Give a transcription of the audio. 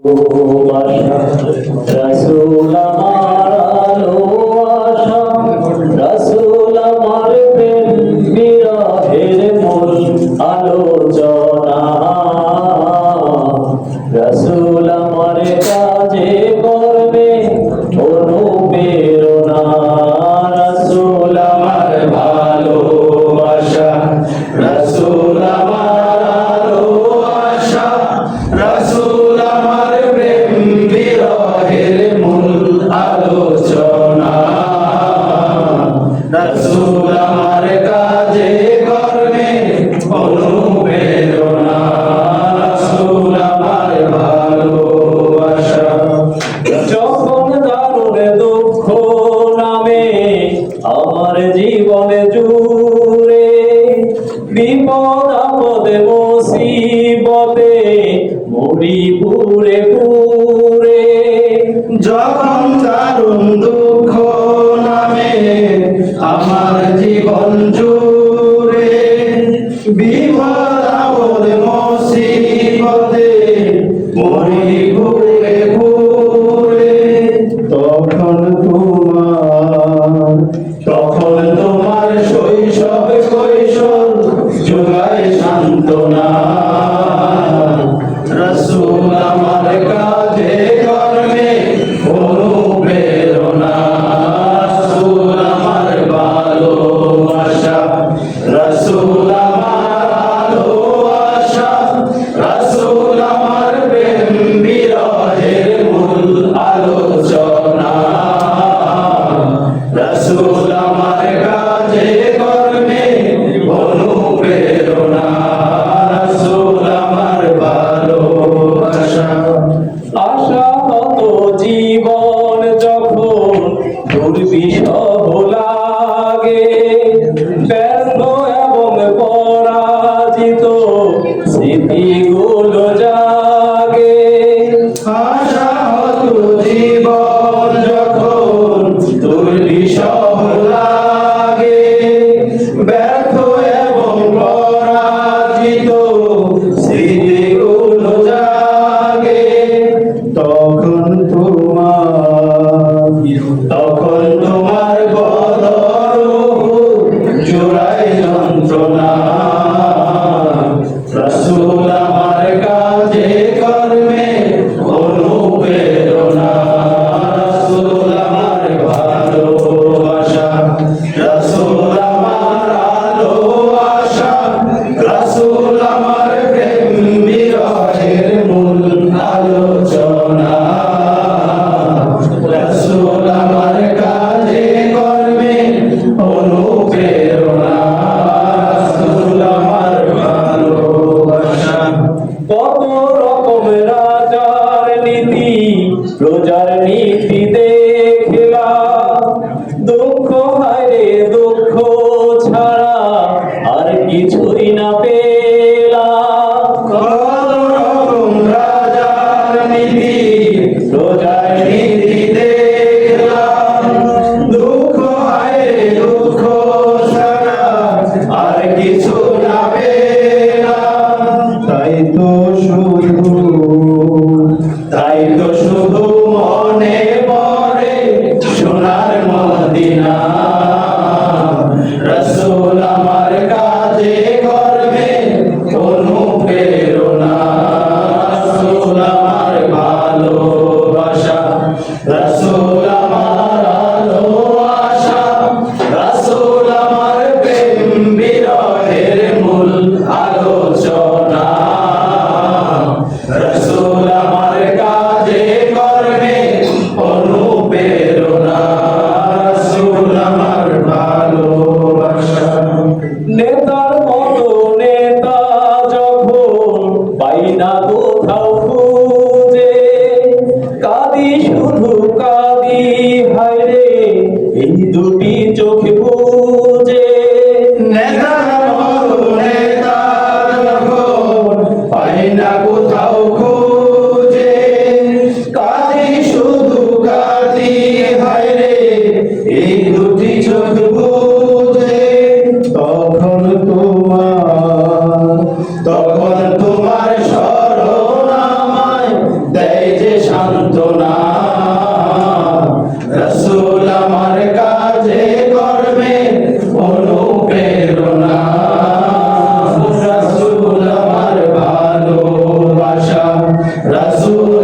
রসুল আমার আলো আশা, রসুল আমার প্রেম বিরহের মূল আলোচনা, রসুল আমার কাজে করবে অনুপ্রেরণা, রসুল আমার ভালোবাসা, রসুল আমার আলো আশা, রসুল আমার প্রেম বিরহের মূল আলোচনা, রসুল আমার কাজে করবে অনুপ্রেরণা, রসুল আমার ভালোবাসা। যখন দারুণ দুঃখ নামে আমার জীবনে জুড়ে, বিপদ আপদে মুসিবতে মরি পুরে পুরে, যখন দারুণ দুঃখ নামে আমার জীবন জুড়ে, বিপদ আপদে মুসিবতে মরি পুরে পুরে, তখন তোমার শৈশব কৈশোর যোগায় সান্ত্বনা, রসুল আমার কাজে করবে অনুপ্রেরণা, রসুল আমার ভালোবাসা, রসুল আমার আলো আশা, রসুল আমার প্রেম বিরহের মূল আলোচনা, রসুল আমার কাজে করবে অনুপ্রেরণা, রসুল আমার ভালোবাসা। আশা হত জীবন যখন দুর্বিষহ লাগে, ব্যর্থ এবং পরাজিত স্মৃতিগুলো জাগে, আশা হত জীবন যখন দুর্বিষহ লাগে, ব্যর্থ এবং পরাজিত স্মৃতিগুলো জাগে, তখন তোমার বদর জোড়ায় যন্ত্রণা, রসুল আমার কাজে করবে অনুপ্রেরণা, রসুল আমার ভালোবাসা, রসুল আমার আলো আশা, রসুল আমার প্রেম বিরহের মূল আলোচনা, রসুল আমার কাজে করবে অনুপ্রেরণা, রসুল আমার ভালোবাসা। কত রকম রাজার নীতি প্রজার নীতি দেখলাম, দুঃখ হায়রে দুঃখ ছাড়া আর কিছুই না পেলাম, কত রকম রাজার নীতি প্রজার নীতি দেখলাম, দুঃখ হায়রে দুঃখ ছাড়া আর কিছু না পেলাম, তাই তো শুধু মনে পড়ে সোনার মদিনা, রসুল আমার কাজে করবে অনুপ্রেরণা, রসুল আমার ভালোবাসা, রসুল আমার আলো আশা, রসুল আমার প্রেম বিরহের মূল আলোচনা, রসুল আমার কাজে করবে অনুপ্রেরণা, রসুল আমার ভালোবাসা। নেতার মতো নেতা যখন পাই না কোথাও খুঁজে, সান্ত্বনা, রাসূল আমার কাজে কর্মে অনুপ্রেরণা, রাসূল আমার ভালোবাসা, রাসূল